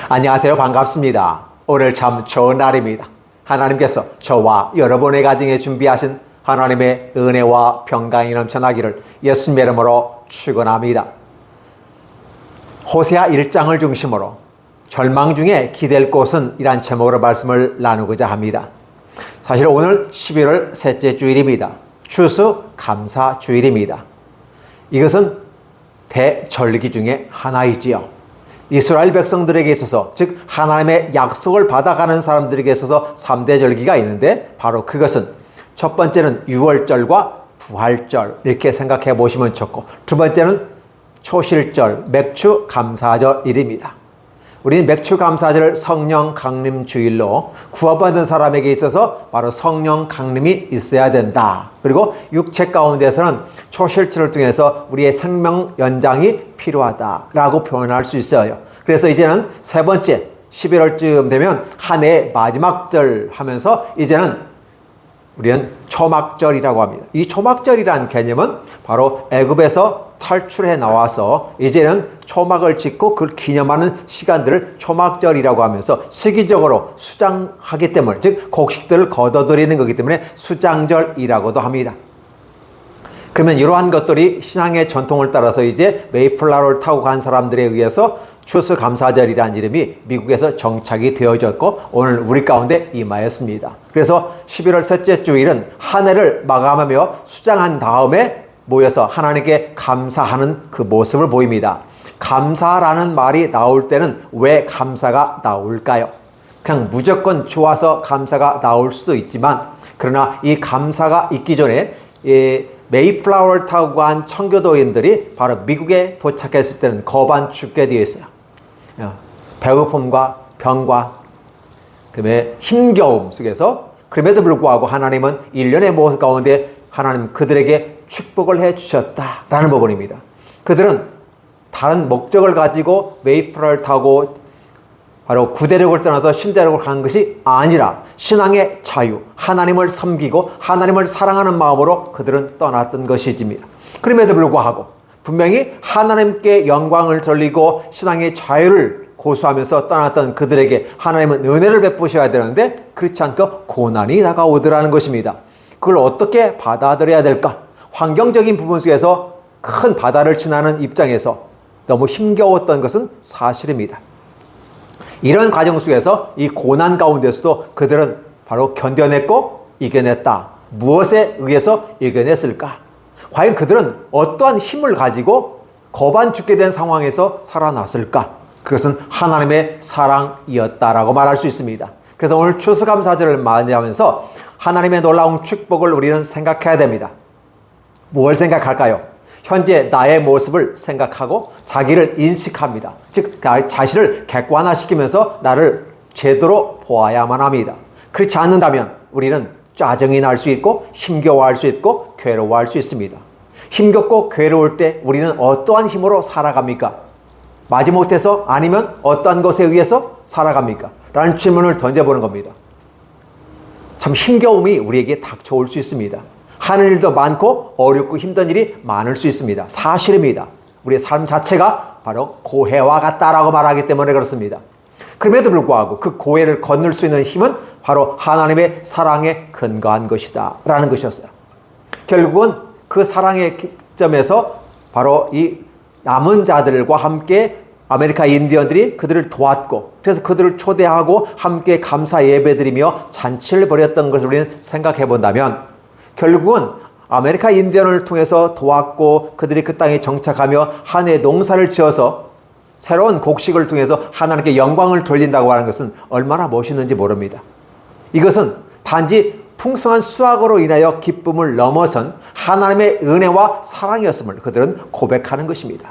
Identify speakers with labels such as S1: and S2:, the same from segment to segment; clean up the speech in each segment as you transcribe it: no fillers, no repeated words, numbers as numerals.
S1: 안녕하세요. 반갑습니다. 오늘 참 좋은 날입니다. 하나님께서 저와 여러분의 가정에 준비하신 하나님의 은혜와 평강이 넘쳐나기를 예수님의 이름으로 축원합니다. 호세아 1장을 중심으로 절망 중에 기댈 곳은 이란 제목으로 말씀을 나누고자 합니다. 사실 오늘 11월 셋째 주일입니다. 추수감사주일입니다. 이것은 대절기 중에 하나이지요. 이스라엘 백성들에게 있어서, 즉 하나님의 약속을 받아가는 사람들에게 있어서 3대 절기가 있는데 바로 그것은 첫 번째는 유월절과 부활절 이렇게 생각해 보시면 좋고, 두 번째는 초실절, 맥추감사절일입니다. 우리는 맥추감사절을 성령 강림 주일로 구원받은 사람에게 있어서 바로 성령 강림이 있어야 된다. 그리고 육체 가운데서는 초실절을 통해서 우리의 생명 연장이 필요하다라고 표현할 수 있어요. 그래서 이제는 세 번째 11월쯤 되면 한 해의 마지막 절 하면서 이제는 우리는 초막절이라고 합니다. 이 초막절이라는 개념은 바로 애굽에서 탈출해 나와서 이제는 초막을 짓고 그걸 기념하는 시간들을 초막절이라고 하면서 시기적으로 수장하기 때문에, 즉 곡식들을 걷어들이는 거기 때문에 수장절이라고도 합니다. 그러면 이러한 것들이 신앙의 전통을 따라서 이제 메이플라워를 타고 간 사람들에 의해서 추수감사절이라는 이름이 미국에서 정착이 되어졌고 오늘 우리 가운데 임하였습니다. 그래서 11월 셋째 주일은 한 해를 마감하며 수장한 다음에 모여서 하나님께 감사하는 그 모습을 보입니다. 감사라는 말이 나올 때는 왜 감사가 나올까요? 그냥 무조건 좋아서 감사가 나올 수도 있지만, 그러나 이 감사가 있기 전에 메이플라워를 타고 간 청교도인들이 바로 미국에 도착했을 때는 거반 죽게 되어 있어요. 배고픔과 병과 그다음에 힘겨움 속에서, 그럼에도 불구하고 하나님은 일련의 모습 가운데 하나님 그들에게 축복을 해 주셨다라는 부분입니다. 그들은 다른 목적을 가지고 메이플라워를 타고 바로 구대륙을 떠나서 신대륙을 간 것이 아니라 신앙의 자유, 하나님을 섬기고 하나님을 사랑하는 마음으로 그들은 떠났던 것이집니다. 그럼에도 불구하고 분명히 하나님께 영광을 돌리고 신앙의 자유를 고수하면서 떠났던 그들에게 하나님은 은혜를 베푸셔야 되는데 그렇지 않고 고난이 다가오더라는 것입니다. 그걸 어떻게 받아들여야 될까? 환경적인 부분 속에서 큰 바다를 지나는 입장에서 너무 힘겨웠던 것은 사실입니다. 이런 과정 속에서 이 고난 가운데서도 그들은 바로 견뎌냈고 이겨냈다. 무엇에 의해서 이겨냈을까? 과연 그들은 어떠한 힘을 가지고 거반 죽게 된 상황에서 살아났을까? 그것은 하나님의 사랑이었다라고 말할 수 있습니다. 그래서 오늘 추수감사절을 맞이하면서 하나님의 놀라운 축복을 우리는 생각해야 됩니다. 뭘 생각할까요? 현재 나의 모습을 생각하고 자기를 인식합니다. 즉 자신을 객관화시키면서 나를 제대로 보아야만 합니다. 그렇지 않는다면 우리는 짜증이 날 수 있고 힘겨워할 수 있고 괴로워할 수 있습니다. 힘겹고 괴로울 때 우리는 어떠한 힘으로 살아갑니까? 마지못해서 아니면 어떠한 것에 의해서 살아갑니까? 라는 질문을 던져보는 겁니다. 참 힘겨움이 우리에게 닥쳐올 수 있습니다. 하는 일도 많고 어렵고 힘든 일이 많을 수 있습니다. 사실입니다. 우리의 삶 자체가 바로 고해와 같다라고 말하기 때문에 그렇습니다. 그럼에도 불구하고 그 고해를 건널 수 있는 힘은 바로 하나님의 사랑에 근거한 것이다 라는 것이었어요. 결국은 그 사랑의 점에서 바로 이 남은 자들과 함께 아메리카 인디언들이 그들을 도왔고, 그래서 그들을 초대하고 함께 감사 예배드리며 잔치를 벌였던 것을 우리는 생각해 본다면, 결국은 아메리카 인디언을 통해서 도왔고 그들이 그 땅에 정착하며 한 해 농사를 지어서 새로운 곡식을 통해서 하나님께 영광을 돌린다고 하는 것은 얼마나 멋있는지 모릅니다. 이것은 단지 풍성한 수확으로 인하여 기쁨을 넘어선 하나님의 은혜와 사랑이었음을 그들은 고백하는 것입니다.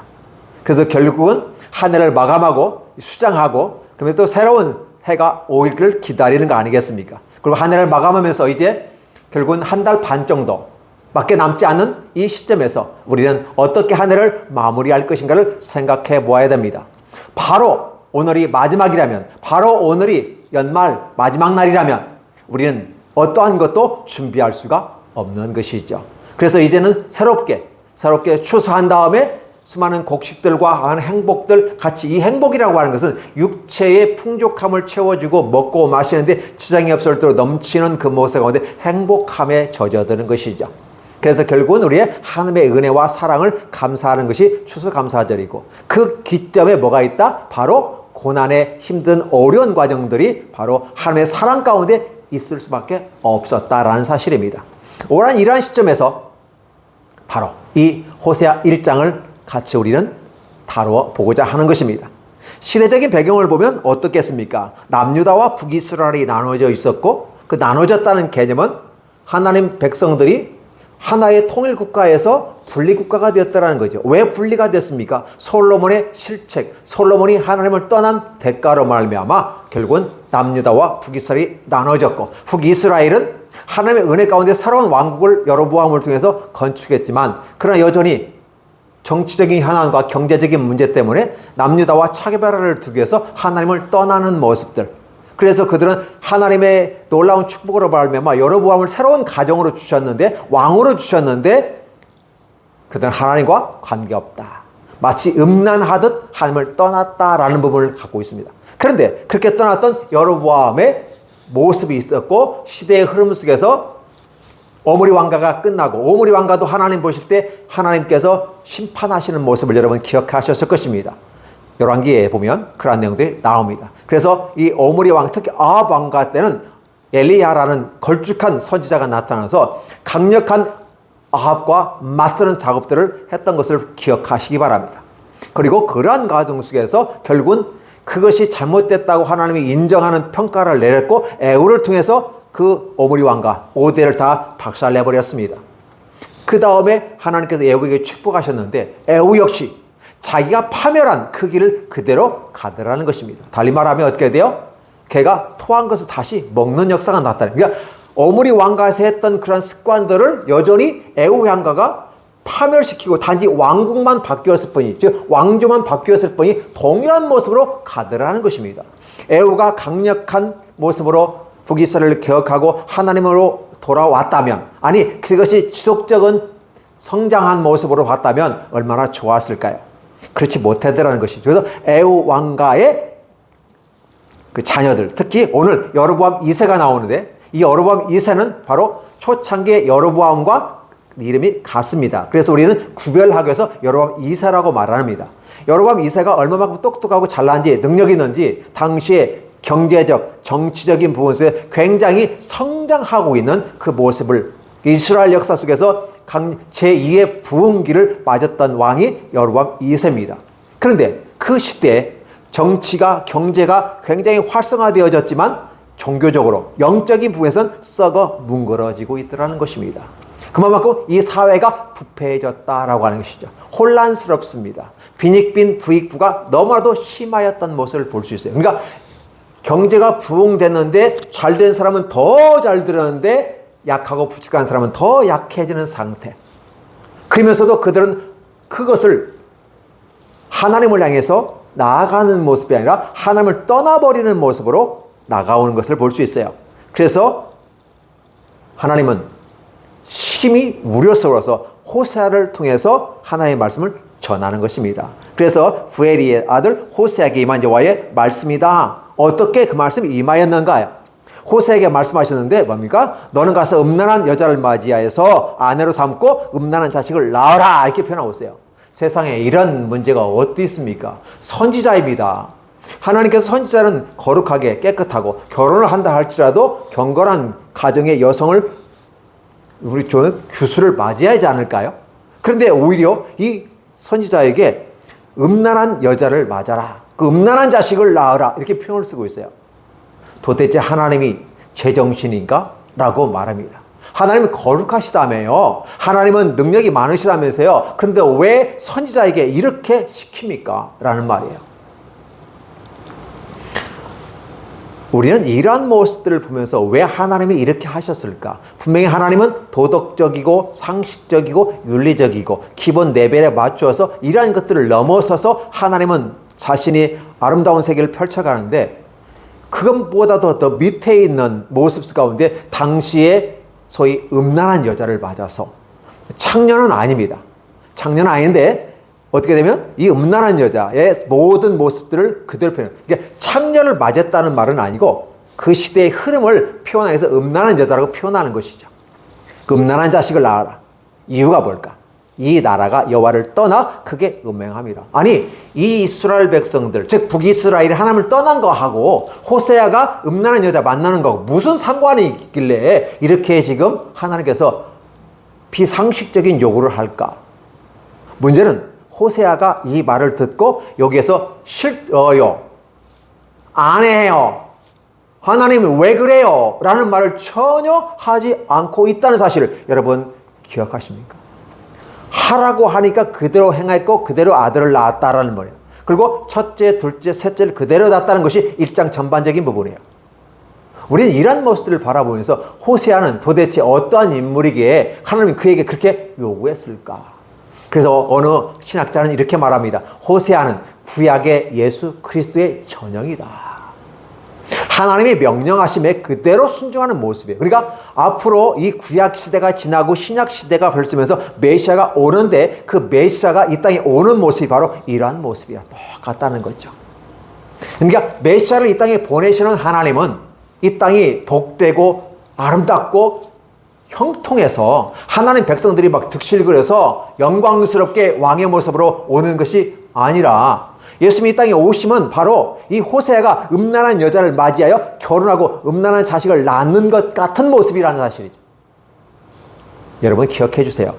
S1: 그래서 결국은 한 해를 마감하고 수장하고 그러면서 또 새로운 해가 오기를 기다리는 거 아니겠습니까? 그리고 한 해를 마감하면서 이제 결국은 한 달 반 정도 밖에 남지 않은 이 시점에서 우리는 어떻게 한 해를 마무리할 것인가를 생각해 보아야 됩니다. 바로 오늘이 마지막이라면, 바로 오늘이 연말 마지막 날이라면 우리는 어떠한 것도 준비할 수가 없는 것이죠. 그래서 이제는 새롭게 추수한 다음에 수많은 곡식들과 하는 행복들 같이 이 행복이라고 하는 것은 육체의 풍족함을 채워주고 먹고 마시는데 지장이 없을 대로 넘치는 그 모습 가운데 행복함에 젖어드는 것이죠. 그래서 결국은 우리의 하나님의 은혜와 사랑을 감사하는 것이 추수감사절이고 그 기점에 뭐가 있다? 바로 고난의 힘든 어려운 과정들이 바로 하나님의 사랑 가운데 있을 수밖에 없었다라는 사실입니다. 오늘 이러한 시점에서 바로 이 호세아 1장을 같이 우리는 다루어 보고자 하는 것입니다. 시대적인 배경을 보면 어떻겠습니까? 남유다와 북이스라엘이 나눠져 있었고 그 나눠졌다는 개념은 하나님 백성들이 하나의 통일 국가에서 분리 국가가 되었다는 거죠. 왜 분리가 됐습니까? 솔로몬의 실책, 솔로몬이 하나님을 떠난 대가로 말미암아 결국은 남유다와 북이스라엘이 나눠졌고 북이스라엘은 하나님의 은혜 가운데 새로운 왕국을 여로보암을 통해서 건축했지만 그러나 여전히 정치적인 현안과 경제적인 문제 때문에 남유다와 차별화를 두기 위해서 하나님을 떠나는 모습들. 그래서 그들은 하나님의 놀라운 축복으로 말미암아 여로보암을 새로운 가정으로 주셨는데 왕으로 주셨는데 그들은 하나님과 관계없다. 마치 음란하듯 하나님을 떠났다라는 부분을 갖고 있습니다. 그런데 그렇게 떠났던 여로보암의 모습이 있었고 시대의 흐름 속에서 오므리 왕가가 끝나고 오므리 왕가도 하나님 보실 때 하나님께서 심판하시는 모습을 여러분 기억하셨을 것입니다. 열왕기에 보면 그런 내용들이 나옵니다. 그래서 이 오므리 왕, 특히 아합 왕가 때는 엘리야라는 걸쭉한 선지자가 나타나서 강력한 아합과 맞서는 작업들을 했던 것을 기억하시기 바랍니다. 그리고 그러한 과정 속에서 결국은 그것이 잘못됐다고 하나님이 인정하는 평가를 내렸고 에후를 통해서 그 오므리 왕가 5대를 다 박살내버렸습니다. 그 다음에 하나님께서 에후에게 축복하셨는데 에후 역시 자기가 파멸한 그 길을 그대로 가더라는 것입니다. 달리 말하면 어떻게 돼요? 걔가 토한 것을 다시 먹는 역사가 나타나요. 그러니까 오므리 왕가에서 했던 그런 습관들을 여전히 에후 왕가가 파멸시키고 단지 왕국만 바뀌었을 뿐이, 즉 왕조만 바뀌었을 뿐이 동일한 모습으로 가더라는 것입니다. 에후가 강력한 모습으로 북이스라엘을 개혁하고 하나님으로 돌아왔다면, 아니 그것이 지속적인 성장한 모습으로 봤다면 얼마나 좋았을까요? 그렇지 못하더라는 것이죠. 그래서 에후 왕가의 그 자녀들, 특히 오늘 여로보암 2세가 나오는데 이 여로보암 2세는 바로 초창기의 여로보암과 이름이 같습니다. 그래서 우리는 구별하기 위해서 여로보암 2세라고 말합니다. 여로보암 2세가 얼마만큼 똑똑하고 잘난지 능력이 있는지 당시에 경제적, 정치적인 부분 속에 굉장히 성장하고 있는 그 모습을 이스라엘 역사 속에서 제2의 부흥기를 맞았던 왕이 여로보암 2세입니다. 그런데 그 시대에 정치가, 경제가 굉장히 활성화되어졌지만 종교적으로, 영적인 부분에서는 썩어 뭉그러지고 있더라는 것입니다. 그만큼 이 사회가 부패해졌다라고 하는 것이죠. 혼란스럽습니다. 빈익빈 부익부가 너무나도 심하였던 모습을 볼 수 있어요. 그러니까 경제가 부흥됐는데 잘된 사람은 더 잘 되는데 약하고 부족한 사람은 더 약해지는 상태. 그러면서도 그들은 그것을 하나님을 향해서 나아가는 모습이 아니라 하나님을 떠나버리는 모습으로 나가오는 것을 볼 수 있어요. 그래서 하나님은 심히 우려스러워서 호세아를 통해서 하나님의 말씀을 전하는 것입니다. 그래서 부엘리의 아들 호세아에게 임한 여호와의 말씀이다. 어떻게 그 말씀이 임하였는가요? 호세에게 말씀하셨는데 뭡니까? 너는 가서 음란한 여자를 맞이하여서 아내로 삼고 음란한 자식을 낳아라, 이렇게 표현하고 있어요. 세상에 이런 문제가 어디 있습니까? 선지자입니다. 하나님께서 선지자는 거룩하게 깨끗하고 결혼을 한다 할지라도 경건한 가정의 여성을 우리 규수를 맞이해야 하지 않을까요? 그런데 오히려 이 선지자에게 음란한 여자를 맞아라, 그 음란한 자식을 낳아라, 이렇게 표현을 쓰고 있어요. 도대체 하나님이 제정신인가? 라고 말합니다. 하나님은 거룩하시다며요. 하나님은 능력이 많으시다면서요. 그런데 왜 선지자에게 이렇게 시킵니까? 라는 말이에요. 우리는 이러한 모습들을 보면서 왜 하나님이 이렇게 하셨을까? 분명히 하나님은 도덕적이고 상식적이고 윤리적이고 기본 레벨에 맞추어서 이러한 것들을 넘어서서 하나님은 자신이 아름다운 세계를 펼쳐가는데 그것보다도 더 밑에 있는 모습 가운데 당시에 소위 음란한 여자를 맞아서, 창녀는 아닙니다. 창녀는 아닌데 어떻게 되면 이 음란한 여자의 모든 모습들을 그대로 표현해요. 그러니까 창녀를 맞았다는 말은 아니고 그 시대의 흐름을 표현하기 위해서 음란한 여자라고 표현하는 것이죠. 그 음란한 자식을 낳아라. 이유가 뭘까? 이 나라가 여호와를 떠나 크게 음행함이라. 아니 이 이스라엘 백성들, 즉 북이스라엘이 하나님을 떠난 거하고 호세아가 음란한 여자 만나는 거하고 무슨 상관이 있길래 이렇게 지금 하나님께서 비상식적인 요구를 할까? 문제는 호세아가 이 말을 듣고 여기에서 싫어요, 안 해요, 하나님이 왜 그래요? 라는 말을 전혀 하지 않고 있다는 사실을 여러분 기억하십니까? 하라고 하니까 그대로 행했고 그대로 아들을 낳았다라는 말이에요. 그리고 첫째, 둘째, 셋째를 그대로 낳았다는 것이 1장 전반적인 부분이에요. 우리는 이런 모습들을 바라보면서 호세아는 도대체 어떠한 인물이기에 하나님이 그에게 그렇게 요구했을까? 그래서 어느 신학자는 이렇게 말합니다. 호세아는 구약의 예수 그리스도의 전형이다. 하나님의 명령하심에 그대로 순종하는 모습이에요. 그러니까 앞으로 이 구약 시대가 지나고 신약 시대가 벌쓰면서 메시아가 오는데 그 메시아가 이 땅에 오는 모습이 바로 이러한 모습이야. 똑같다는 거죠. 그러니까 메시아를 이 땅에 보내시는 하나님은 이 땅이 복되고 아름답고 형통해서 하나님 백성들이 막 득실거려서 영광스럽게 왕의 모습으로 오는 것이 아니라 예수님이 이 땅에 오시면 바로 이 호세아가 음란한 여자를 맞이하여 결혼하고 음란한 자식을 낳는 것 같은 모습이라는 사실이죠. 여러분 기억해 주세요.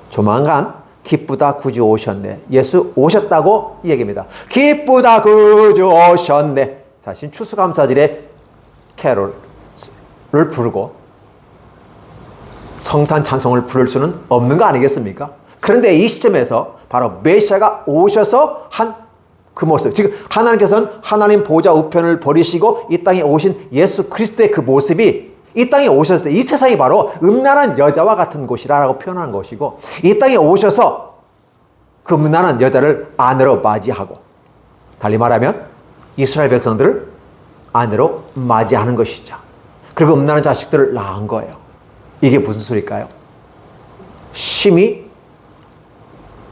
S1: 조만간 기쁘다 구주 오셨네. 예수 오셨다고 이 얘기입니다. 기쁘다 구주 오셨네. 자신 추수감사절에 캐롤을 부르고 성탄 찬송을 부를 수는 없는 거 아니겠습니까? 그런데 이 시점에서 바로 메시아가 오셔서 한 그 모습, 지금 하나님께서는 하나님 보좌 우편을 버리시고 이 땅에 오신 예수 그리스도의 그 모습이 이 땅에 오셨을 때 이 세상이 바로 음란한 여자와 같은 곳이라고 표현한 것이고 이 땅에 오셔서 그 음란한 여자를 아내로 맞이하고 달리 말하면 이스라엘 백성들을 아내로 맞이하는 것이죠. 그리고 음란한 자식들을 낳은 거예요. 이게 무슨 소리일까요? 심히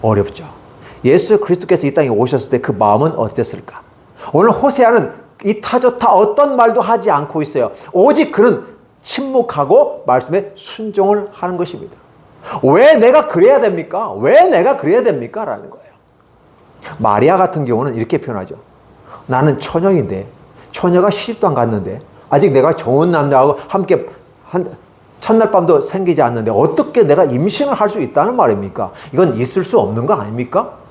S1: 어렵죠. 예수 그리스도께서 이 땅에 오셨을 때 그 마음은 어땠을까? 오늘 호세아는 이타저타 어떤 말도 하지 않고 있어요. 오직 그는 침묵하고 말씀에 순종을 하는 것입니다. 왜 내가 그래야 됩니까? 왜 내가 그래야 됩니까? 라는 거예요. 마리아 같은 경우는 이렇게 표현하죠. 나는 처녀인데, 처녀가 시집도 안 갔는데, 아직 내가 좋은 남자하고 함께 첫날 밤도 생기지 않는데 어떻게 내가 임신을 할 수 있다는 말입니까? 이건 있을 수 없는 거 아닙니까?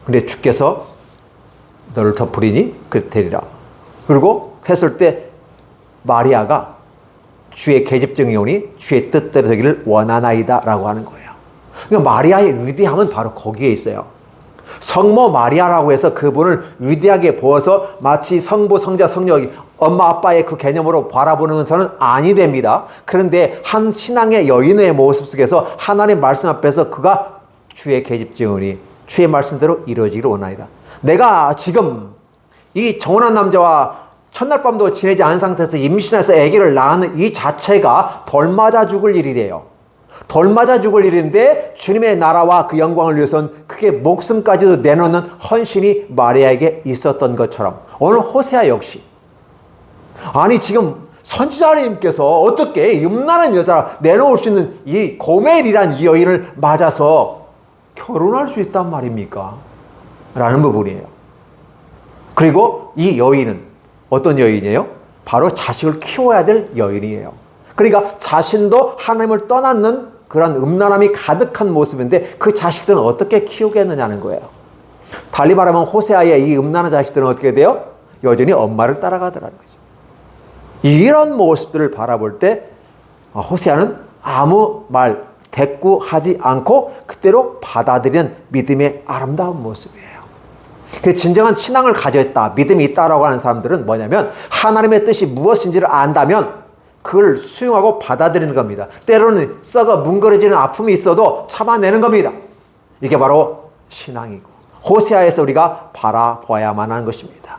S1: 근데 주께서 너를 덮으리니 그되리라. 그리고 했을 때 마리아가 주의 계집증이 오니 주의 뜻대로 되기를 원하나이다 라고 하는 거예요. 그러니까 마리아의 위대함은 바로 거기에 있어요. 성모 마리아라고 해서 그분을 위대하게 보아서 마치 성부, 성자, 성령이 엄마 아빠의 그 개념으로 바라보는 것은 아니 됩니다. 그런데 한 신앙의 여인의 모습 속에서 하나님 말씀 앞에서 그가 주의 계집증이니 주의 말씀대로 이루어지기를 원하이다. 내가 지금 이 정혼한 남자와 첫날 밤도 지내지 않은 상태에서 임신해서 아기를 낳는 이 자체가 돌 맞아 죽을 일이래요. 돌 맞아 죽을 일인데 주님의 나라와 그 영광을 위해서는 그게 목숨까지도 내놓는 헌신이 마리아에게 있었던 것처럼 오늘 호세아 역시 아니 지금 선지자님께서 어떻게 음란한 여자 내놓을 수 있는 이 고멜이란 이 여인을 맞아서 결혼할 수 있단 말입니까? 라는 부분이에요. 그리고 이 여인은 어떤 여인이에요? 바로 자식을 키워야 될 여인이에요. 그러니까 자신도 하나님을 떠났는 그런 음란함이 가득한 모습인데 그 자식들은 어떻게 키우겠느냐는 거예요. 달리 말하면 호세아의 이 음란한 자식들은 어떻게 돼요? 여전히 엄마를 따라가더라는 거죠. 이런 모습들을 바라볼 때 호세아는 아무 말 대꾸하지 않고 그대로 받아들이는 믿음의 아름다운 모습이에요. 그 진정한 신앙을 가졌다, 믿음이 있다라고 하는 사람들은 뭐냐면 하나님의 뜻이 무엇인지를 안다면 그걸 수용하고 받아들이는 겁니다. 때로는 썩어 뭉그러지는 아픔이 있어도 참아내는 겁니다. 이게 바로 신앙이고 호세아에서 우리가 바라봐야만 하는 것입니다.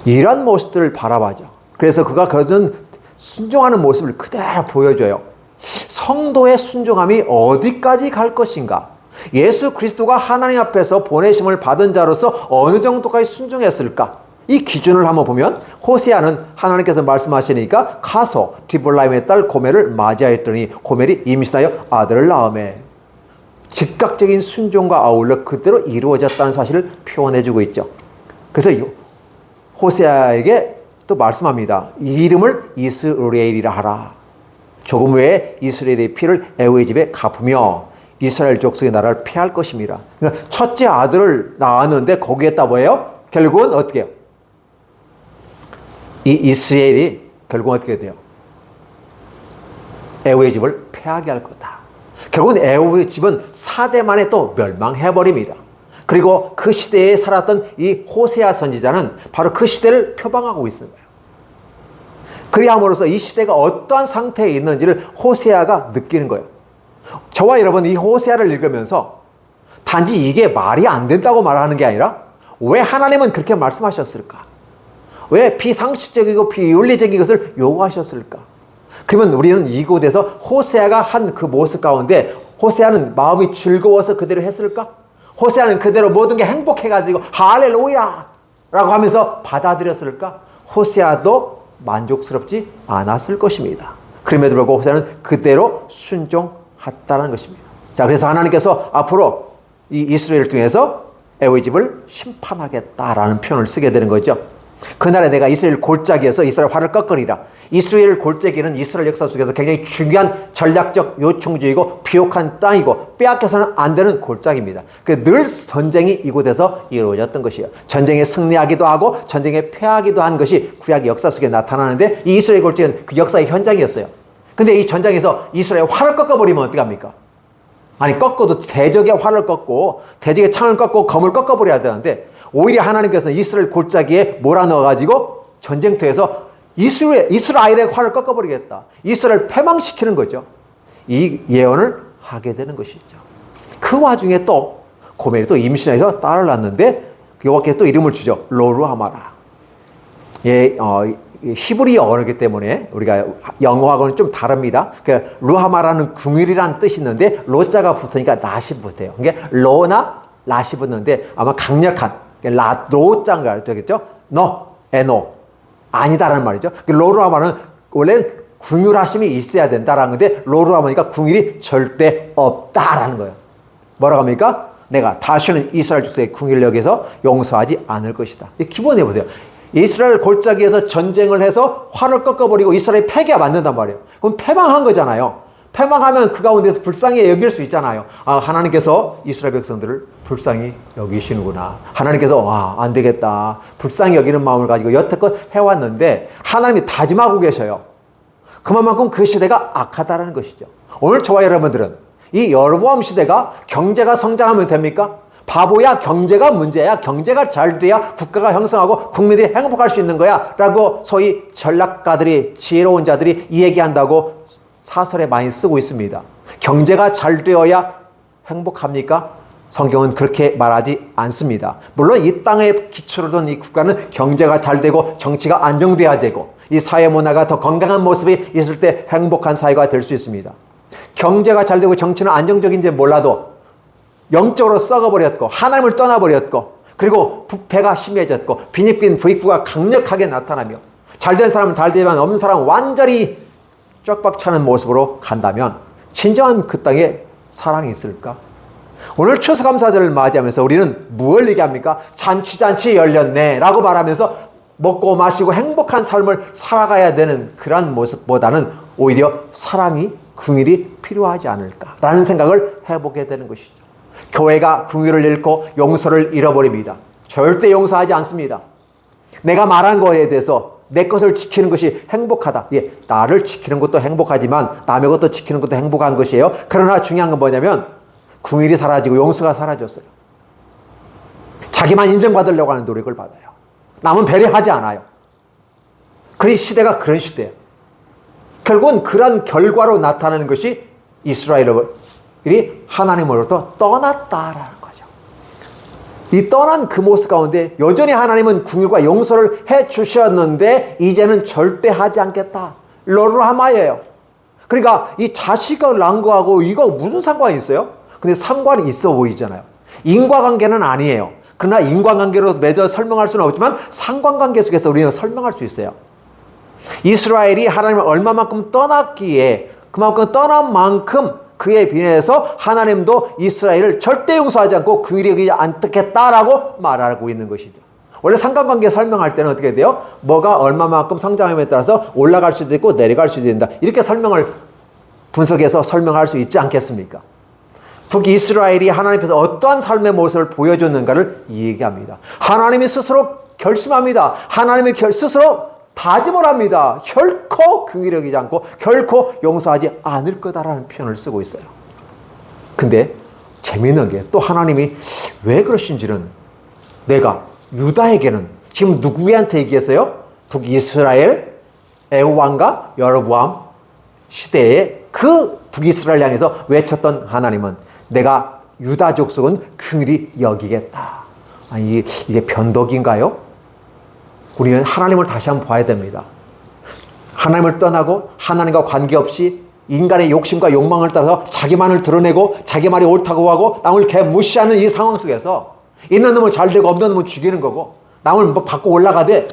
S1: 이런 모습들을 바라봐죠. 그래서 그가 그런 순종하는 모습을 그대로 보여줘요. 성도의 순종함이 어디까지 갈 것인가? 예수 그리스도가 하나님 앞에서 보내심을 받은 자로서 어느 정도까지 순종했을까? 이 기준을 한번 보면 호세아는 하나님께서 말씀하시니까 가서 디볼라임의 딸 고멜을 맞이하였더니 고멜이 임신하여 아들을 낳으매, 즉각적인 순종과 아울러 그대로 이루어졌다는 사실을 표현해주고 있죠. 그래서 호세아에게 또 말씀합니다. 이 이름을 이스라엘이라 하라. 조금 후에 이스라엘의 피를 에우의 집에 갚으며 이스라엘 족속의 나라를 폐할 것입니다. 그러니까 첫째 아들을 낳았는데 거기에다 뭐예요? 결국은 어떻게 해요? 이 이스라엘이 결국은 어떻게 돼요? 에우의 집을 폐하게 할 거다. 결국은 에우의 집은 4대 만에 또 멸망해버립니다. 그리고 그 시대에 살았던 이 호세아 선지자는 바로 그 시대를 표방하고 있는 거예요. 그리함으로써 이 시대가 어떠한 상태에 있는지를 호세아가 느끼는 거예요. 저와 여러분, 이 호세아를 읽으면서 단지 이게 말이 안 된다고 말하는 게 아니라 왜 하나님은 그렇게 말씀하셨을까? 왜 비상식적이고 비윤리적인 것을 요구하셨을까? 그러면 우리는 이곳에서 호세아가 한 그 모습 가운데 호세아는 마음이 즐거워서 그대로 했을까? 호세아는 그대로 모든 게 행복해가지고 할렐루야 라고 하면서 받아들였을까? 호세아도 만족스럽지 않았을 것입니다. 그럼에도 불구하고 호세아는 그대로 순종했다는 것입니다. 자, 그래서 하나님께서 앞으로 이 이스라엘을 통해서 에우의 집을 심판하겠다라는 표현을 쓰게 되는 거죠. 그날에 내가 이스라엘 골짜기에서 이스라엘 활을 꺾으리라. 이스라엘 골짜기는 이스라엘 역사 속에서 굉장히 중요한 전략적 요충지이고 비옥한 땅이고 빼앗겨서는 안 되는 골짜기입니다. 늘 전쟁이 이곳에서 이루어졌던 것이에요. 전쟁에 승리하기도 하고 전쟁에 패하기도 한 것이 구약의 역사 속에 나타나는데 이 이스라엘 골짜기는 그 역사의 현장이었어요. 근데 이 전장에서 이스라엘 활을 꺾어버리면 어떡합니까? 아니, 꺾어도 대적의 활을 꺾고 대적의 창을 꺾고 검을 꺾어버려야 되는데 오히려 하나님께서는 이스라엘 골짜기에 몰아넣어가지고 전쟁터에서 이스라엘의 활을 꺾어버리겠다. 이스라엘 패망시키는 거죠. 이 예언을 하게 되는 것이죠. 그 와중에 또 고멜이 또 임신해서 딸을 낳는데 여호와께서 또 이름을 주죠. 로루하마라. 예, 히브리 언어이기 때문에 우리가 영어하고는 좀 다릅니다. 그러니까 루하마라는 궁일이라는 뜻이 있는데 로자가 붙으니까 낫이 붙어요. 그러니까 로나 낫이 붙는데 아마 강력한 로자가 되겠죠. 에노 아니다라는 말이죠. 로루하마는 원래는 궁율하심이 있어야 된다라는 건데 로루하마니까 궁율이 절대 없다라는 거예요. 뭐라고 합니까? 내가 다시는 이스라엘 족속의 궁율력에서 용서하지 않을 것이다. 기본해 보세요. 이스라엘 골짜기에서 전쟁을 해서 활을 꺾어버리고 이스라엘 패기가 만든단 말이에요. 그럼 패망한 거잖아요. 패망하면 그 가운데서 불쌍히 여길 수 있잖아요. 아, 하나님께서 이스라엘 백성들을 불쌍히 여기시는구나. 하나님께서 안 되겠다. 불쌍히 여기는 마음을 가지고 여태껏 해왔는데 하나님이 다짐하고 계셔요. 그만큼 그 시대가 악하다는 것이죠. 오늘 저와 여러분들은 이 여로보암 시대가 경제가 성장하면 됩니까? 바보야, 경제가 문제야. 경제가 잘 돼야 국가가 형성하고 국민들이 행복할 수 있는 거야 라고 소위 전략가들이, 지혜로운 자들이 이 얘기한다고 사설에 많이 쓰고 있습니다. 경제가 잘 되어야 행복합니까? 성경은 그렇게 말하지 않습니다. 물론 이 땅에 기초로 둔 이 국가는 경제가 잘 되고 정치가 안정돼야 되고 이 사회 문화가 더 건강한 모습이 있을 때 행복한 사회가 될 수 있습니다. 경제가 잘 되고 정치는 안정적인지 몰라도 영적으로 썩어버렸고 하나님을 떠나버렸고 그리고 부패가 심해졌고 빈익빈 부익부가 강력하게 나타나며 잘된 사람은 잘 되지만 없는 사람은 완전히 쩍박 차는 모습으로 간다면 진정한 그 땅에 사랑이 있을까? 오늘 추수감사절을 맞이하면서 우리는 무엇을 얘기합니까? 잔치 열렸네 라고 말하면서 먹고 마시고 행복한 삶을 살아가야 되는 그런 모습보다는 오히려 사랑이 긍휼이 필요하지 않을까라는 생각을 해보게 되는 것이죠. 교회가 긍휼을 잃고 용서를 잃어버립니다. 절대 용서하지 않습니다. 내가 말한 거에 대해서 내 것을 지키는 것이 행복하다. 예, 나를 지키는 것도 행복하지만 남의 것도 지키는 것도 행복한 것이에요. 그러나 중요한 건 뭐냐면 긍휼이 사라지고 용서가 사라졌어요. 자기만 인정받으려고 하는 노력을 받아요. 남은 배려하지 않아요. 그 시대가 그런 시대예요. 결국은 그런 결과로 나타나는 것이 이스라엘이 하나님으로부터 떠났다라는 거죠. 이 떠난 그 모습 가운데 여전히 하나님은 긍휼과 용서를 해 주셨는데 이제는 절대 하지 않겠다. 로루하마예요. 그러니까 이 자식을 낳은 거하고 이거 무슨 상관이 있어요? 근데 상관이 있어 보이잖아요. 인과관계는 아니에요. 그러나 인과관계로 매저 설명할 수는 없지만 상관관계 속에서 우리는 설명할 수 있어요. 이스라엘이 하나님을 얼마만큼 떠났기에 그만큼 떠난 만큼 그에 비해서 하나님도 이스라엘을 절대 용서하지 않고 긍휼히 여기지 않겠다라고 말하고 있는 것이죠. 원래 상관관계 설명할 때는 어떻게 돼요? 뭐가 얼마만큼 성장함에 따라서 올라갈 수도 있고 내려갈 수도 있다. 이렇게 설명을 분석해서 설명할 수 있지 않겠습니까? 북이스라엘이 하나님 앞에서 어떠한 삶의 모습을 보여줬는가를 얘기합니다. 하나님이 스스로 결심합니다. 하나님이 스스로 다짐을 합니다. 결코 긍휼히 여기지 않고 결코 용서하지 않을 거다라는 표현을 쓰고 있어요. 근데 재미있는 게 또 하나님이 왜 그러신지는 내가 유다에게는 지금 누구한테 얘기했어요? 북이스라엘 애호왕과 여로보암 시대에 그 북이스라엘 향해서 외쳤던 하나님은 내가 유다 족속은 긍휼히 여기겠다. 아니, 이게 변덕인가요? 우리는 하나님을 다시 한번 봐야 됩니다. 하나님을 떠나고 하나님과 관계없이 인간의 욕심과 욕망을 따라서 자기만을 드러내고 자기 말이 옳다고 하고 남을 개무시하는 이 상황 속에서 있는 놈은 잘 되고 없는 놈은 죽이는 거고 남을 뭐 받고 올라가되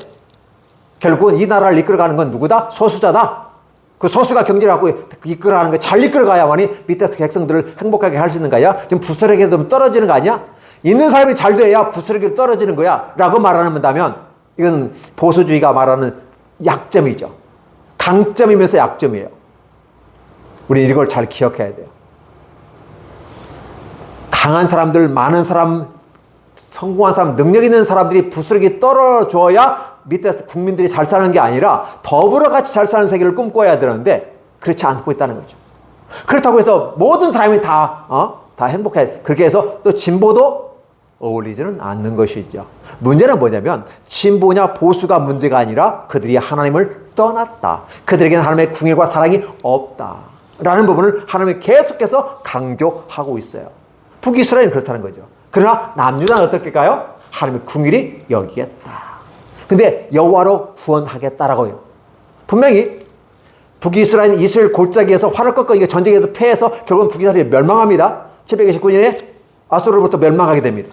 S1: 결국은 이 나라를 이끌어가는 건 누구다? 소수자다. 그 소수가 경제를 갖고 이끌어가는 거 잘 이끌어가야만이 밑에서 백성들을 행복하게 할 수 있는 거야. 지금 부스러기에 좀 떨어지는 거 아니야? 있는 사람이 잘 돼야 부스러기로 떨어지는 거야 라고 말한다면 이건 보수주의가 말하는 약점이죠. 강점이면서 약점이에요. 우리 이걸 잘 기억해야 돼요. 강한 사람들, 많은 사람, 성공한 사람, 능력 있는 사람들이 부스러기 떨어져야 밑에서 국민들이 잘 사는 게 아니라 더불어 같이 잘 사는 세계를 꿈꿔야 되는데 그렇지 않고 있다는 거죠. 그렇다고 해서 모든 사람이 다 행복해. 그렇게 해서 또 진보도 어울리지는 않는 것이죠. 문제는 뭐냐면 진보냐 보수가 문제가 아니라 그들이 하나님을 떠났다. 그들에게는 하나님의 궁일과 사랑이 없다. 라는 부분을 하나님이 계속해서 강조하고 있어요. 북이스라엘은 그렇다는 거죠. 그러나 남유다는 어떻게일까요? 하나님의 궁일이 여기겠다. 근데 여호와로 구원하겠다라고 해요. 분명히 북이스라엘은 이스라엘 골짜기에서 활을 꺾고 이게 전쟁에서 패해서 결국은 북이스라엘이 멸망합니다. 729년에 아수르로부터 멸망하게 됩니다.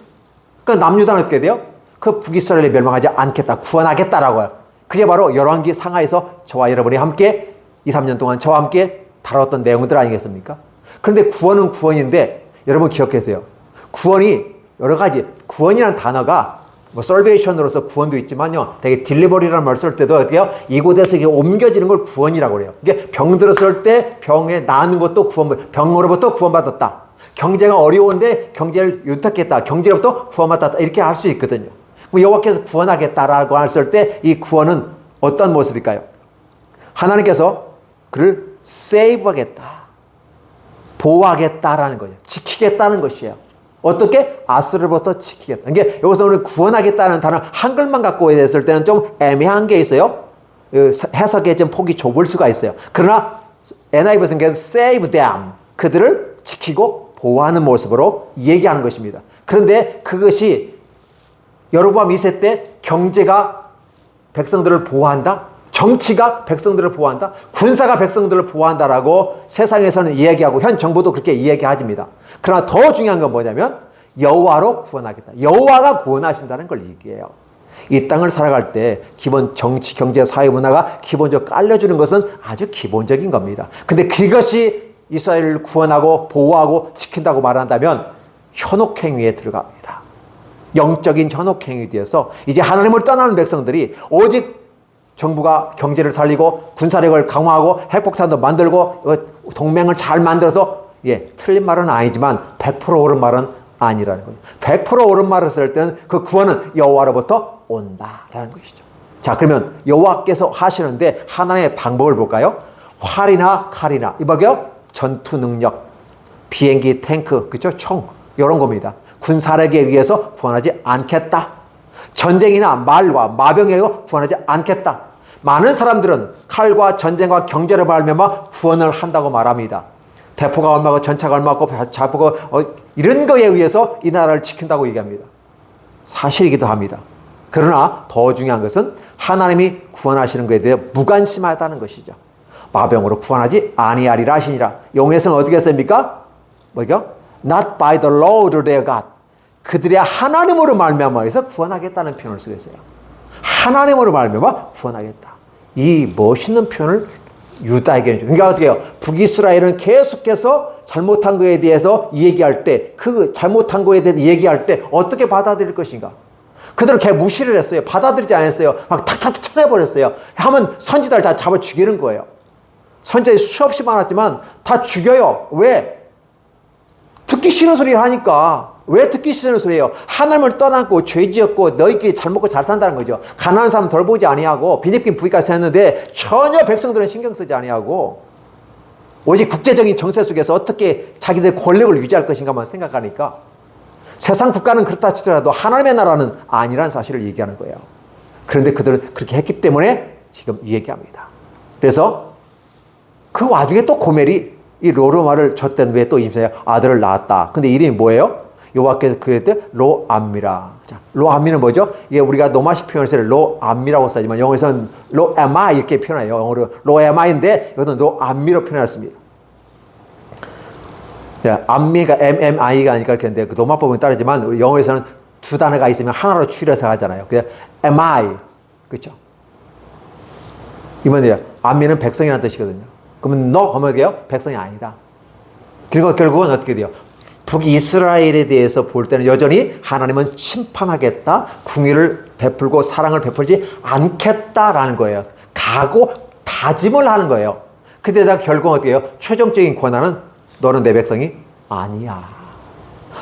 S1: 그러니까 남유다는 어떻게 돼요? 그 북이스라엘이 멸망하지 않겠다. 구원하겠다라고 해요. 그게 바로 열왕기 상하에서 저와 여러분이 함께 2, 3년 동안 저와 함께 다뤘던 내용들 아니겠습니까? 그런데 구원은 구원인데 여러분 기억하세요. 구원이 여러 가지, 구원이라는 단어가 뭐 솔베이션으로서 구원도 있지만요, 되게 딜리버리라는 말 쓸 때도 어때요? 이곳에서 이게 옮겨지는 걸 구원이라고 그래요. 이게 병 들었을 때 병에 나는 것도 병으로부터 구원받았다. 경제가 어려운데 경제를 윤택했다. 경제로부터 구원받았다. 이렇게 할 수 있거든요. 여호와께서 구원하겠다라고 했을 때 이 구원은 어떤 모습일까요? 하나님께서 그를 세이브하겠다. 보호하겠다라는 거예요. 지키겠다는 것이에요. 어떻게? 아수르로부터 지키겠다. 이게 여기서 오늘 구원하겠다는 단어 한글만 갖고 있을 때는 좀 애매한 게 있어요. 해석의 좀 폭이 좁을 수가 있어요. 그러나 NIV 성경에서 save them, 그들을 지키고 보호하는 모습으로 얘기하는 것입니다. 그런데 그것이 여로보암 2세 때 경제가 백성들을 보호한다? 정치가 백성들을 보호한다? 군사가 백성들을 보호한다라고 세상에서는 이야기하고 현 정부도 그렇게 이야기합니다. 그러나 더 중요한 건 뭐냐면 여호와로 구원하겠다. 여호와가 구원하신다는 걸 얘기해요. 이 땅을 살아갈 때 기본 정치, 경제, 사회 문화가 기본적으로 깔려주는 것은 아주 기본적인 겁니다. 근데 그것이 이스라엘을 구원하고 보호하고 지킨다고 말한다면 현혹행위에 들어갑니다. 영적인 현혹행위에 대해서 이제 하나님을 떠나는 백성들이 오직 정부가 경제를 살리고 군사력을 강화하고 핵폭탄도 만들고 동맹을 잘 만들어서 틀린 말은 아니지만 100% 옳은 말은 아니라는 거예요. 100% 옳은 말을 쓸 때는 그 구원은 여호와로부터 온다라는 것이죠. 자, 그러면 여호와께서 하시는데 하나님의 방법을 볼까요? 활이나 칼이나 이 뭐게요? 전투 능력, 비행기, 탱크, 그렇죠? 총 이런 겁니다. 군사력에 의해서 구원하지 않겠다. 전쟁이나 말과 마병에 의해서 구원하지 않겠다. 많은 사람들은 칼과 전쟁과 경제를 말미암아 구원을 한다고 말합니다. 대포가 얼마고 전차가 얼마고 자포가 이런 거에 의해서 이 나라를 지킨다고 얘기합니다. 사실이기도 합니다. 그러나 더 중요한 것은 하나님이 구원하시는 것에 대해 무관심하다는 것이죠. 마병으로 구원하지 아니하리라 하시니라. 용의 성 어떻게 했습니까? 뭐죠? not by the Lord their God. 그들의 하나님으로 말미암아서 구원하겠다는 표현을 쓰고 있어요. 하나님으로 말미암아 구원하겠다. 이 멋있는 표현을 유다에게는 그러니까 어떻게 해요? 북이스라엘은 계속해서 잘못한 거에 대해서 얘기할 때, 그 잘못한 거에 대해서 얘기할 때 어떻게 받아들일 것인가? 그들은 걔 무시를 했어요. 받아들이지 않았어요. 막 탁탁 쳐내버렸어요. 하면 선지자를 다 잡아 죽이는 거예요. 선지자들이 수없이 많았지만 다 죽여요. 왜? 듣기 싫은 소리를 하니까. 왜 듣기 싫은 소리예요? 하나님을 떠났고 죄 지었고 너희끼리 잘 먹고 잘 산다는 거죠. 가난한 사람 돌보지 아니하고 빈입긴 부위까지 했는데 전혀 백성들은 신경 쓰지 아니하고 오직 국제적인 정세 속에서 어떻게 자기들의 권력을 유지할 것인가만 생각하니까 세상 국가는 그렇다 치더라도 하나님의 나라는 아니라는 사실을 얘기하는 거예요. 그런데 그들은 그렇게 했기 때문에 지금 이 얘기합니다. 그래서 그 와중에 또 고멜이 이 로르마를 젖된 후에 또 임신해 아들을 낳았다. 근데 이름이 뭐예요? 여호와께서 그랬대 로암미라. 자, 로암미는 뭐죠? 이게 우리가 노마식 표현에서 로암미라고 쓰지만 영어에서는 로에마 이렇게 표현해요. 영어로 로에마인데 이것은 로암미로 표현했습니다. 암미가 MMI가 아니까 그렇게 했는데 그 노마법은 따르지만 영어에서는 두 단어가 있으면 하나로 추려서 하잖아요. 그래서 MI 그렇죠? 이번에 암미는 백성이라는 뜻이거든요. 그러면 너 하면 돼요? 백성이 아니다. 그리고 결국은 어떻게 돼요? 북이스라엘에 대해서 볼 때는 여전히 하나님은 심판하겠다, 궁의를 베풀고 사랑을 베풀지 않겠다라는 거예요. 각오, 다짐을 하는 거예요. 그때다 결국 어떻게 해요? 최종적인 권한은 너는 내 백성이 아니야.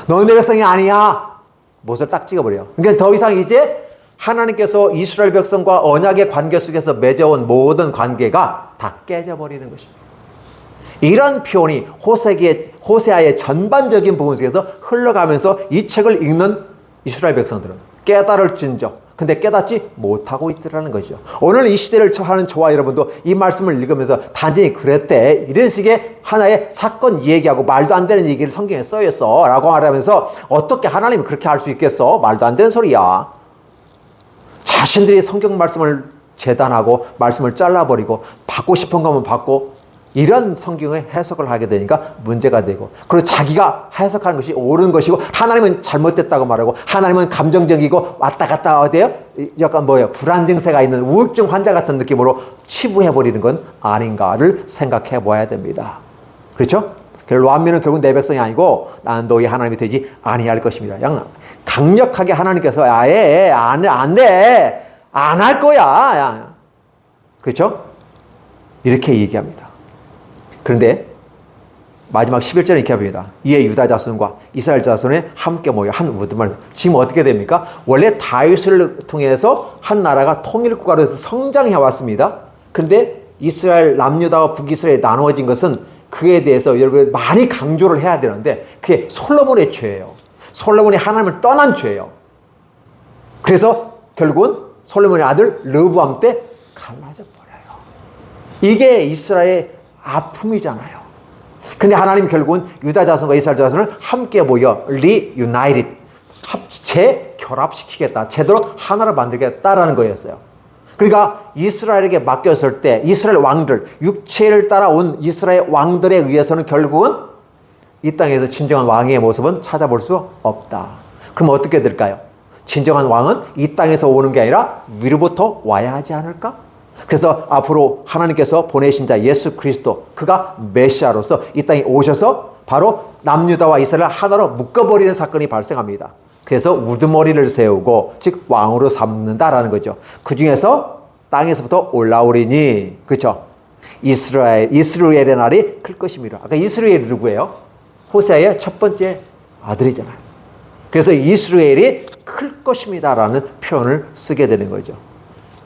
S1: 너는 내 백성이 아니야. 못을 딱 찍어버려요. 그러니까 더 이상 이제 하나님께서 이스라엘 백성과 언약의 관계 속에서 맺어온 모든 관계가 다 깨져버리는 것입니다. 이런 표현이 호세아의 전반적인 부분 속에서 흘러가면서 이 책을 읽는 이스라엘 백성들은 깨달을진저 근데 깨닫지 못하고 있더라는 거죠. 오늘 이 시대를 처하는 저와 여러분도 이 말씀을 읽으면서 단지 그랬대 이런 식의 하나의 사건 얘기하고 말도 안 되는 얘기를 성경에 써있어 라고 말하면서 어떻게 하나님이 그렇게 할 수 있겠어? 말도 안 되는 소리야. 자신들이 성경 말씀을 재단하고 말씀을 잘라버리고 받고 싶은 것만 받고 이런 성경의 해석을 하게 되니까 문제가 되고 그리고 자기가 해석하는 것이 옳은 것이고 하나님은 잘못됐다고 말하고 하나님은 감정적이고 왔다 갔다 어때요? 약간 뭐예요? 불안 증세가 있는 우울증 환자 같은 느낌으로 치부해버리는 건 아닌가를 생각해 봐야 됩니다. 그렇죠? 로암미는 결국 내 백성이 아니고 나는 너희 하나님이 되지 아니할 것입니다. 강력하게 하나님께서 아예 안 돼. 안 할 거야. 그렇죠? 이렇게 얘기합니다. 그런데 마지막 11절에 이렇게 합니다. 이에 유다 자손과 이스라엘 자손에 함께 모여 한 우두말. 지금 어떻게 됩니까? 원래 다윗을 통해서 한 나라가 통일국가로 해서 성장해 왔습니다. 그런데 이스라엘 남유다와 북이스라엘이 나누어진 것은 그에 대해서 여러분 많이 강조를 해야 되는데 그게 솔로몬의 죄예요. 솔로몬이 하나님을 떠난 죄예요. 그래서 결국은 솔로몬의 아들 르브암 때 갈라져 버려요. 이게 이스라엘의 아픔이잖아요. 근데 하나님 결국은 유다 자손과 이스라엘 자손을 함께 모여 리유나이티드 재결합시키겠다. 제대로 하나로 만들겠다라는 거였어요. 그러니까 이스라엘에게 맡겼을 때 이스라엘 왕들, 육체를 따라온 이스라엘 왕들에 의해서는 결국은 이 땅에서 진정한 왕의 모습은 찾아볼 수 없다. 그럼 어떻게 될까요? 진정한 왕은 이 땅에서 오는 게 아니라 위로부터 와야 하지 않을까? 그래서 앞으로 하나님께서 보내신 자 예수 그리스도 그가 메시아로서 이 땅에 오셔서 바로 남유다와 이스라엘 하나로 묶어버리는 사건이 발생합니다. 그래서 우두머리를 세우고 즉 왕으로 삼는다라는 거죠. 그 중에서 땅에서부터 올라오리니 그렇죠? 이스라엘의 날이 클 것입니다. 아까 이스라엘이 누구예요? 호세아의 첫 번째 아들이잖아요. 그래서 이스라엘이 클 것입니다라는 표현을 쓰게 되는 거죠.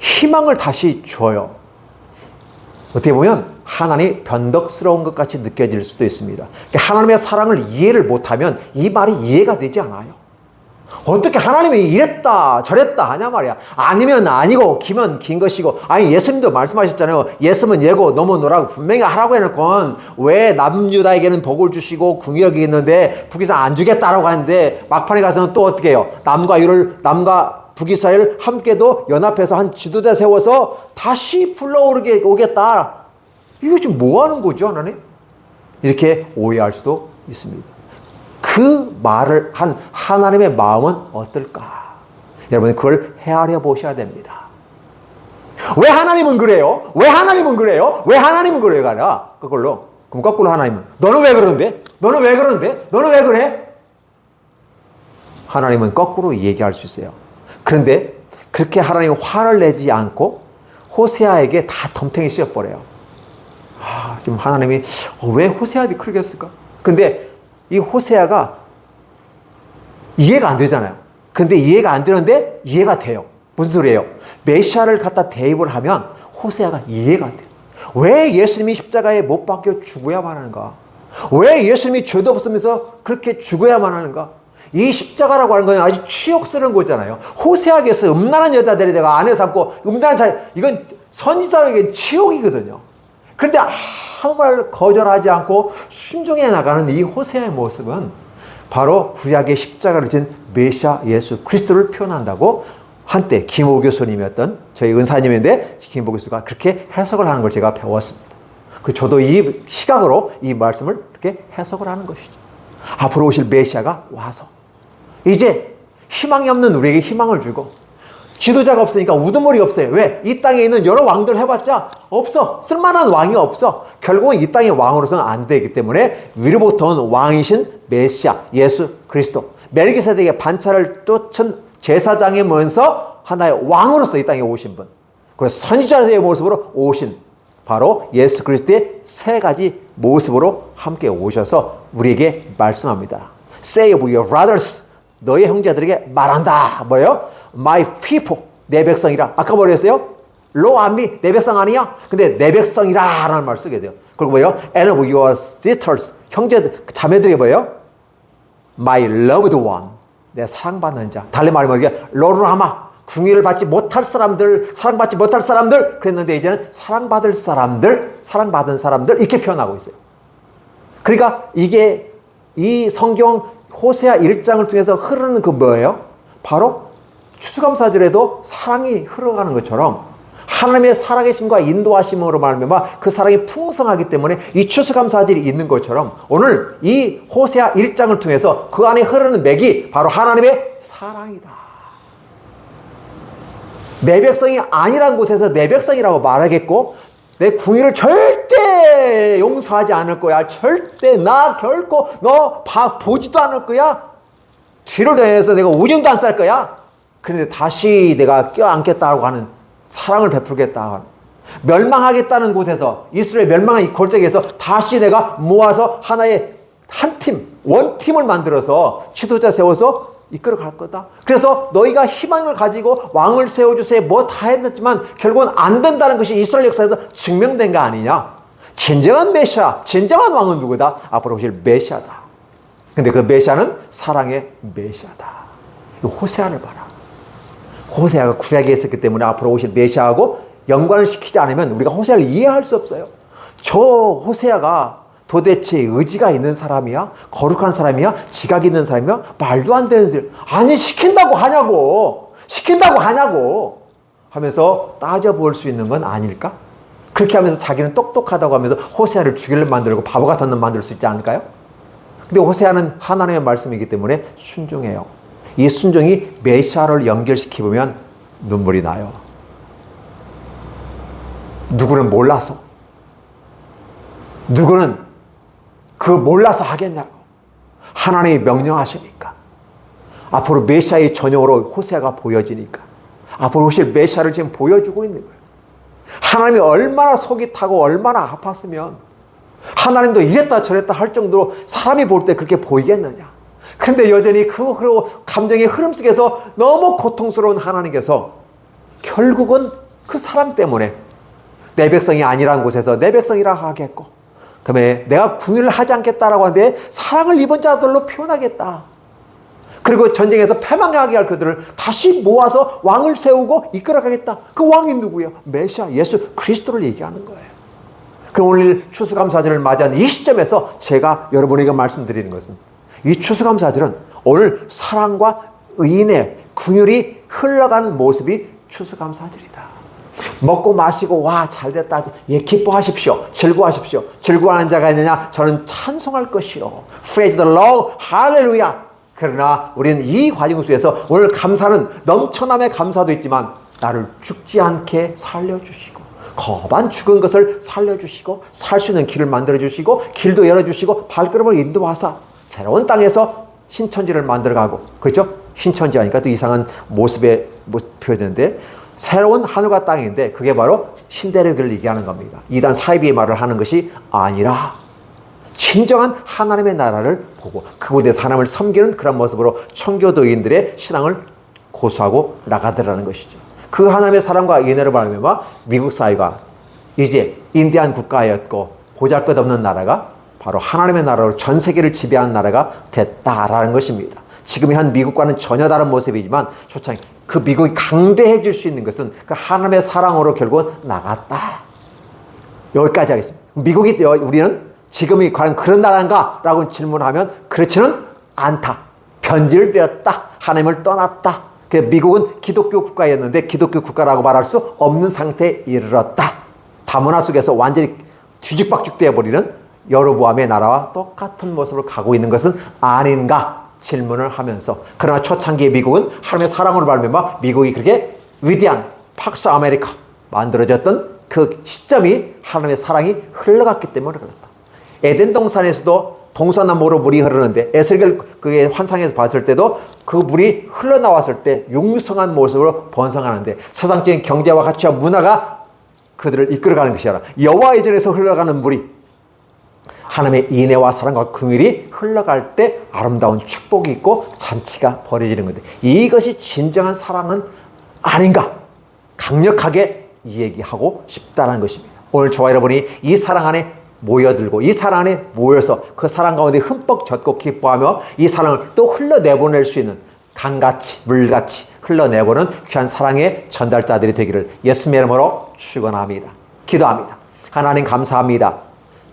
S1: 희망을 다시 줘요. 어떻게 보면 하나님이 변덕스러운 것 같이 느껴질 수도 있습니다. 하나님의 사랑을 이해를 못하면 이 말이 이해가 되지 않아요. 어떻게 하나님이 이랬다 저랬다 하냐 말이야. 아니면 아니고 기면 긴 것이고 아니 예수님도 말씀하셨잖아요. 예수면 예고 너무 노라고 분명히 하라고 해놓고 왜 남유다에게는 복을 주시고 궁역이 있는데 북이스라엘 안 주겠다라고 하는데 막판에 가서는 또 어떻게 해요. 남과 북이스라엘 함께도 연합해서 한 지도자 세워서 다시 불러오르게 오겠다. 이거 지금 뭐 하는 거죠 하나님? 이렇게 오해할 수도 있습니다. 그 말을 한 하나님의 마음은 어떨까? 여러분 그걸 헤아려 보셔야 됩니다. 왜 하나님은 그래요? 왜 하나님은 그래요? 왜 하나님은 그래요가 아니라 그걸로 그럼 거꾸로 하나님은 너는 왜 그러는데? 너는 왜 그러는데? 너는 왜 그래? 하나님은 거꾸로 얘기할 수 있어요. 그런데 그렇게 하나님이 화를 내지 않고 호세아에게 다 덤탱이 씌워버려요. 좀 하나님이 왜 호세아를 그렇게 했을까? 근데 이 호세아가 이해가 안 되잖아요. 근데 이해가 안 되는데 이해가 돼요. 무슨 소리예요? 메시아를 갖다 대입을 하면 호세아가 이해가 안 돼요. 왜 예수님이 십자가에 못 박혀 죽어야만 하는가? 왜 예수님이 죄도 없으면서 그렇게 죽어야만 하는가? 이 십자가라고 하는 건 아주 치욕스러운 거잖아요. 호세아에게서 음란한 여자들이 내가 아내 삼고 음란한 자, 이건 선지자에게 치욕이거든요. 그런데 아무 말 거절하지 않고 순종해 나가는 이 호세아의 모습은 바로 구약의 십자가를 진 메시아 예수 그리스도를 표현한다고 한때 김호 교수님이었던 저희 은사님인데 김호 교수가 그렇게 해석을 하는 걸 제가 배웠습니다. 저도 이 시각으로 이 말씀을 그렇게 해석을 하는 것이죠. 앞으로 오실 메시아가 와서 이제 희망이 없는 우리에게 희망을 주고 지도자가 없으니까 우두머리가 없어요. 왜? 이 땅에 있는 여러 왕들 해봤자 없어. 쓸만한 왕이 없어. 결국은 이 땅의 왕으로서는 안 되기 때문에 위로부터 온 왕이신 메시아 예수 그리스도 멜기세덱의 반차를 쫓은 제사장의 모여서 하나의 왕으로서 이 땅에 오신 분, 그리고 선지자의 모습으로 오신 바로 예수 그리스도의 세 가지 모습으로 함께 오셔서 우리에게 말씀합니다. Say of your brothers, 너의 형제들에게 말한다. 뭐예요? My people, 내 백성이라. 아까 뭐랬어요? Lo and me, 내 백성 아니야? 근데 내 백성이라 라는 말을 쓰게 돼요. 그리고 뭐예요? And of your sisters, 형제들, 자매들에게 뭐예요? My loved one, 내 사랑받는 자. 달리 말하면 이게 로루하마, 궁유를 받지 못할 사람들, 사랑받지 못할 사람들 그랬는데 이제는 사랑받을 사람들, 사랑받은 사람들 이렇게 표현하고 있어요. 그러니까 이게 이 성경 호세아 1장을 통해서 흐르는 그 뭐예요? 바로 추수감사절에도 사랑이 흘러가는 것처럼 하나님의 살아계심과 인도하심으로 말미암아 그 사랑이 풍성하기 때문에 이 추수감사절이 있는 것처럼 오늘 이 호세아 1장을 통해서 그 안에 흐르는 맥이 바로 하나님의 사랑이다. 내 백성이 아니란 곳에서 내 백성이라고 말하겠고 내 궁유를 절대 용서하지 않을 거야. 절대 나 결코 너 보지도 않을 거야. 뒤를 대해서 내가 오줌도 안 쌀 거야. 그런데 다시 내가 껴안겠다고 하는 사랑을 베풀겠다. 멸망하겠다는 곳에서 이스라엘 멸망한 이 골짜기에서 다시 내가 모아서 하나의 한 팀, 원팀을 만들어서 지도자 세워서 이끌어 갈 거다. 그래서 너희가 희망을 가지고 왕을 세워주세요. 뭐 다 했지만 결국은 안 된다는 것이 이스라엘 역사에서 증명된 거 아니냐. 진정한 메시아, 진정한 왕은 누구다? 앞으로 오실 메시아다. 근데 그 메시아는 사랑의 메시아다. 이 호세아를 봐라. 호세아가 구약에 있었기 때문에 앞으로 오실 메시아하고 연관을 시키지 않으면 우리가 호세아를 이해할 수 없어요. 저 호세아가 도대체 의지가 있는 사람이야? 거룩한 사람이야? 지각 있는 사람이야? 말도 안 되는 소리. 아니 시킨다고 하냐고. 시킨다고 하냐고 하면서 따져볼 수 있는 건 아닐까? 그렇게 하면서 자기는 똑똑하다고 하면서 호세아를 죽이려 만들고 바보 같은 놈 만들 수 있지 않을까요? 근데 호세아는 하나님의 말씀이기 때문에 순종해요. 이 순종이 메시아를 연결시키면 눈물이 나요. 누구는 몰라서, 누구는 그 몰라서 하겠냐고. 하나님이 명령하시니까. 앞으로 메시아의 전형으로 호세아가 보여지니까. 앞으로 오실 메시아를 지금 보여주고 있는 거예요. 하나님이 얼마나 속이 타고 얼마나 아팠으면 하나님도 이랬다 저랬다 할 정도로 사람이 볼 때 그렇게 보이겠느냐. 근데 여전히 그 감정의 흐름 속에서 너무 고통스러운 하나님께서 결국은 그 사람 때문에 내 백성이 아니라는 곳에서 내 백성이라 하겠고, 그다음에 내가 궁유를 하지 않겠다라고 하는데 사랑을 입은 자들로 표현하겠다. 그리고 전쟁에서 패망하게 할 그들을 다시 모아서 왕을 세우고 이끌어가겠다. 그 왕이 누구예요? 메시아 예수 그리스도를 얘기하는 거예요. 그럼 오늘 추수감사절을 맞이한 이 시점에서 제가 여러분에게 말씀드리는 것은 이 추수감사절은 오늘 사랑과 의인의 긍휼이 흘러가는 모습이 추수감사절이다. 먹고 마시고 와 잘됐다. 예, 기뻐하십시오. 즐거워하십시오. 즐거워하는 자가 있느냐? 저는 찬송할 것이요. Praise the Lord. 할렐루야. 그러나 우리는 이 과정 속에서 오늘 감사는 넘쳐남의 감사도 있지만 나를 죽지 않게 살려주시고 거반 죽은 것을 살려주시고 살 수 있는 길을 만들어주시고 길도 열어주시고 발걸음을 인도하사 새로운 땅에서 신천지를 만들어가고 그렇죠? 신천지 하니까 또 이상한 모습에 표현되는데 새로운 하늘과 땅인데 그게 바로 신대륙을 얘기하는 겁니다. 이단 사이비의 말을 하는 것이 아니라 진정한 하나님의 나라를 보고 그곳에서 하나님을 섬기는 그런 모습으로 청교도인들의 신앙을 고수하고 나가더라는 것이죠. 그 하나님의 사랑과 은혜를 바라며 미국 사회가 이제 인디안 국가였고 보잘것없는 나라가 바로 하나님의 나라로 전 세계를 지배하는 나라가 됐다라는 것입니다. 지금 현 미국과는 전혀 다른 모습이지만 초창기 그 미국이 강대해질 수 있는 것은 그 하나님의 사랑으로 결국은 나갔다. 여기까지 하겠습니다. 미국이 우리는 지금이 과연 그런 나라인가? 라고 질문하면 그렇지는 않다. 변질되었다. 하나님을 떠났다. 미국은 기독교 국가였는데 기독교 국가라고 말할 수 없는 상태에 이르렀다. 다문화 속에서 완전히 뒤죽박죽 되어버리는 여로보암의 나라와 똑같은 모습으로 가고 있는 것은 아닌가 질문을 하면서 그러나 초창기의 미국은 하나님의 사랑으로 발명하 미국이 그렇게 위대한 팍스 아메리카 만들어졌던 그 시점이 하나님의 사랑이 흘러갔기 때문에 그렇다. 에덴 동산에서도 동서남북으로 물이 흐르는데 에스겔 그의 환상에서 봤을 때도 그 물이 흘러나왔을 때 융성한 모습으로 번성하는데 세상적인 경제와 가치와 문화가 그들을 이끌어가는 것이 아니라 여호와의 전에서 흘러가는 물이 하나님의 인애와 사랑과 긍휼이 흘러갈 때 아름다운 축복이 있고 잔치가 벌어지는 건데 이것이 진정한 사랑은 아닌가 강력하게 얘기하고 싶다는 것입니다. 오늘 저와 여러분이 이 사랑 안에 모여들고 이 사랑 안에 모여서 그 사랑 가운데 흠뻑 젖고 기뻐하며 이 사랑을 또 흘러내보낼 수 있는 강같이 물같이 흘러내보는 귀한 사랑의 전달자들이 되기를 예수님의 이름으로 축원합니다. 기도합니다. 하나님 감사합니다.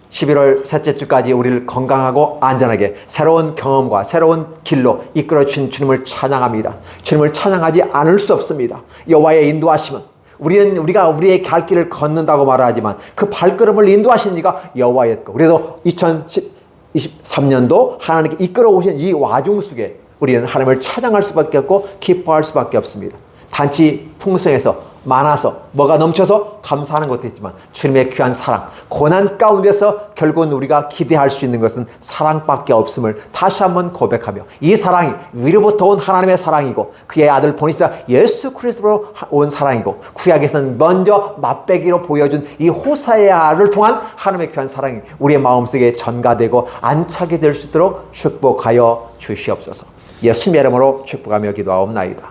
S1: 11월 셋째 주까지 우리를 건강하고 안전하게 새로운 경험과 새로운 길로 이끌어 주신 주님을 찬양합니다. 주님을 찬양하지 않을 수 없습니다. 여호와의 인도하심은 우리가 우리의 갈 길을 걷는다고 말하지만 그 발걸음을 인도하신 이가 여호와의 것. 그래서 2023년도 하나님께 이끌어 오신 이 와중 속에 우리는 하나님을 찬양할 수밖에 없고 기뻐할 수밖에 없습니다. 단지 풍성해서 많아서 뭐가 넘쳐서 감사하는 것도 있지만 주님의 귀한 사랑 고난 가운데서 결국은 우리가 기대할 수 있는 것은 사랑밖에 없음을 다시 한번 고백하며 이 사랑이 위로부터 온 하나님의 사랑이고 그의 아들 보내시자 예수 그리스도로 온 사랑이고 구약에서는 먼저 맛배기로 보여준 이 호사야를 통한 하나님의 귀한 사랑이 우리의 마음속에 전가되고 안착이 될 수 있도록 축복하여 주시옵소서. 예수님의 이름으로 축복하며 기도하옵나이다.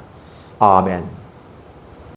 S1: 아멘.